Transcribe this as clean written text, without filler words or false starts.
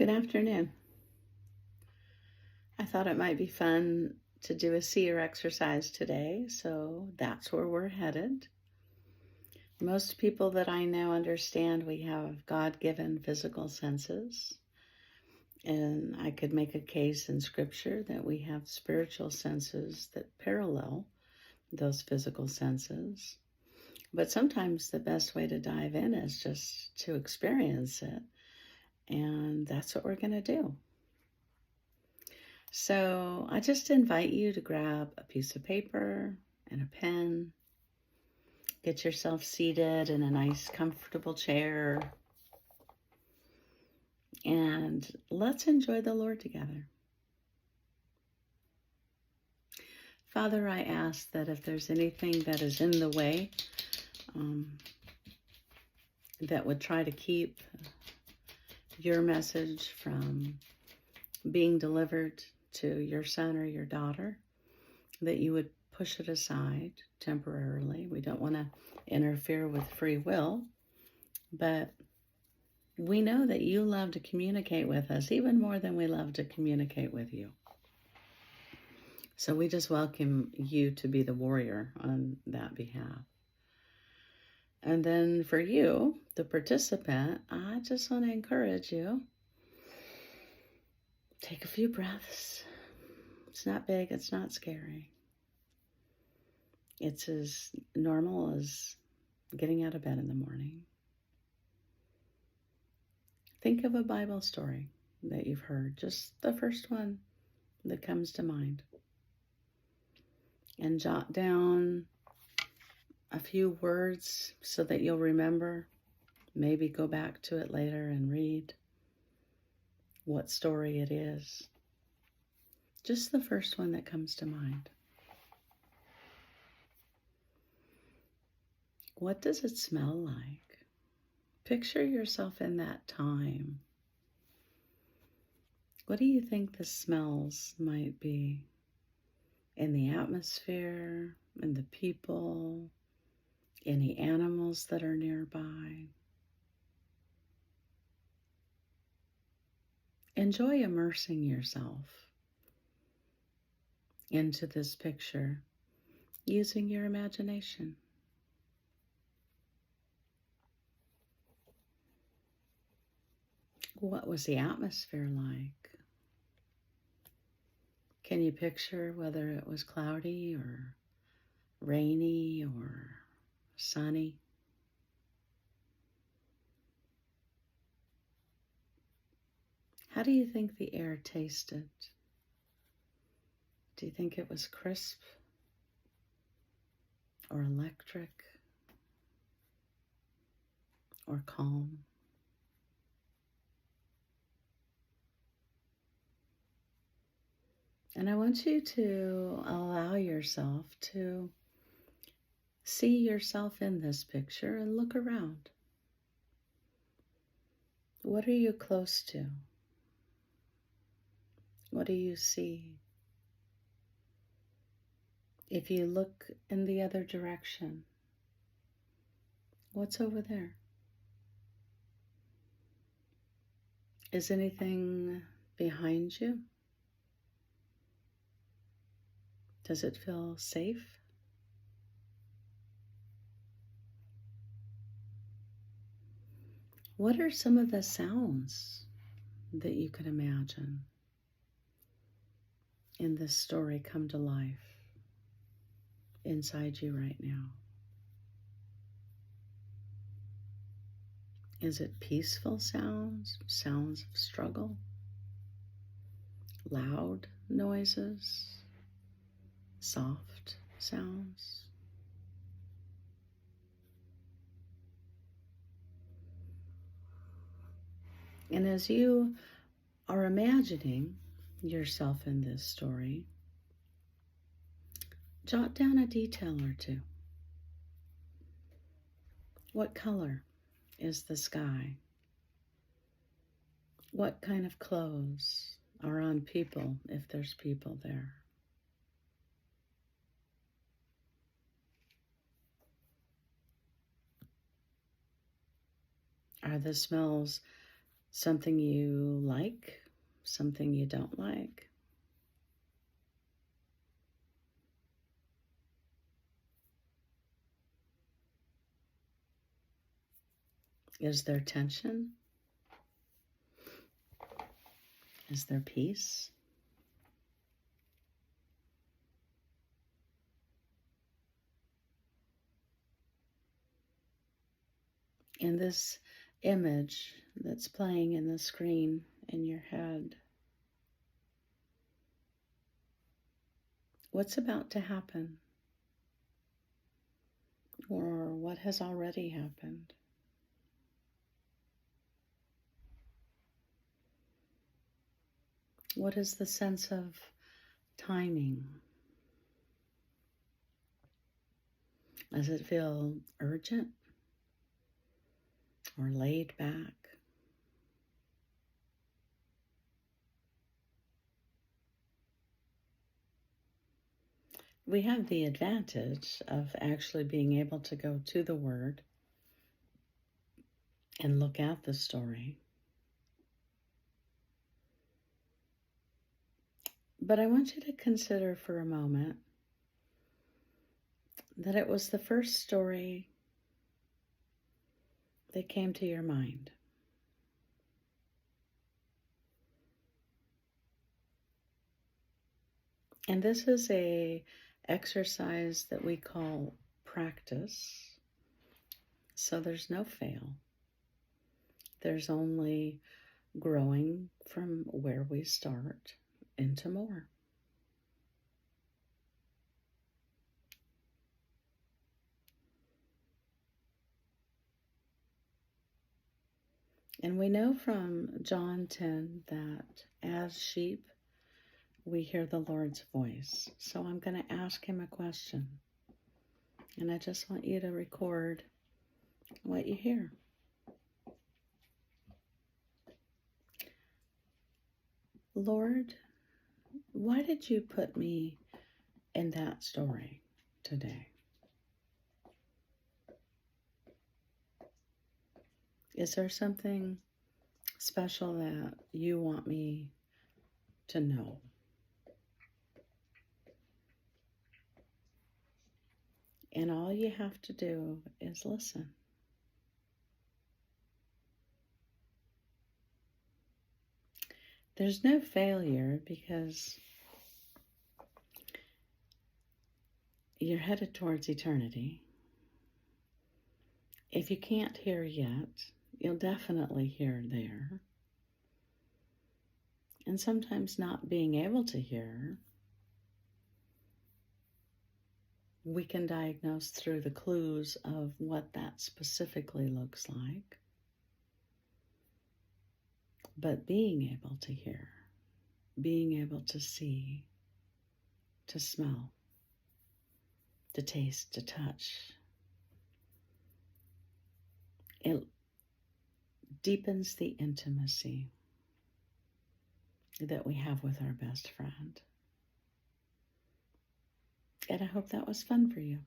Good afternoon. I thought it might be fun to do a seer exercise today, so that's where we're headed. Most people that I know understand we have God-given physical senses, and I could make a case in Scripture that we have spiritual senses that parallel those physical senses. But sometimes the best way to dive in is just to experience it, and that's what we're going to do. So I just invite you to grab a piece of paper and a pen, get yourself seated in a nice comfortable chair, and let's enjoy the Lord together. Father, I ask that if there's anything that is in the way that would try to keep your message from being delivered to your son or your daughter, that you would push it aside temporarily. We don't want to interfere with free will, but we know that you love to communicate with us even more than we love to communicate with you. So we just welcome you to be the warrior on that behalf. And then for you, the participant, I just want to encourage you. Take a few breaths. It's not big, it's not scary. It's as normal as getting out of bed in the morning. Think of a Bible story that you've heard, just the first one that comes to mind. And jot down a few words so that you'll remember. Maybe go back to it later and read what story it is. Just the first one that comes to mind. What does it smell like? Picture yourself in that time. What do you think the smells might be in the atmosphere, in the people, any animals that are nearby? Enjoy immersing yourself into this picture using your imagination. What was the atmosphere like? Can you picture whether it was cloudy or rainy or sunny? How do you think the air tasted? Do you think it was crisp or electric or calm? And I want you to allow yourself to see yourself in this picture and look around. What are you close to? What do you see? If you look in the other direction, what's over there? Is anything behind you? Does it feel safe? What are some of the sounds that you could imagine in this story come to life inside you right now? Is it peaceful sounds, sounds of struggle, loud noises, soft sounds? And as you are imagining yourself in this story, jot down a detail or two. What color is the sky? What kind of clothes are on people, if there's people there? Are the smells something you like, something you don't like. Is there tension? Is there peace? In this image that's playing in the screen in your head, what's about to happen? Or what has already happened? What is the sense of timing? Does it feel urgent or laid back? We have the advantage of actually being able to go to the Word and look at the story. But I want you to consider for a moment that it was the first story that came to your mind. And this is a exercise that we call practice. So there's no fail. There's only growing from where we start into more. And we know from John 10 that as sheep, we hear the Lord's voice. So I'm going to ask him a question. And I just want you to record what you hear. Lord, why did you put me in that story today? Is there something special that you want me to know? And all you have to do is listen. There's no failure because you're headed towards eternity. If you can't hear yet, you'll definitely hear there. And sometimes not being able to hear, we can diagnose through the clues of what that specifically looks like. But being able to hear, being able to see, to smell, to taste, to touch, it deepens the intimacy that we have with our best friend. And I hope that was fun for you.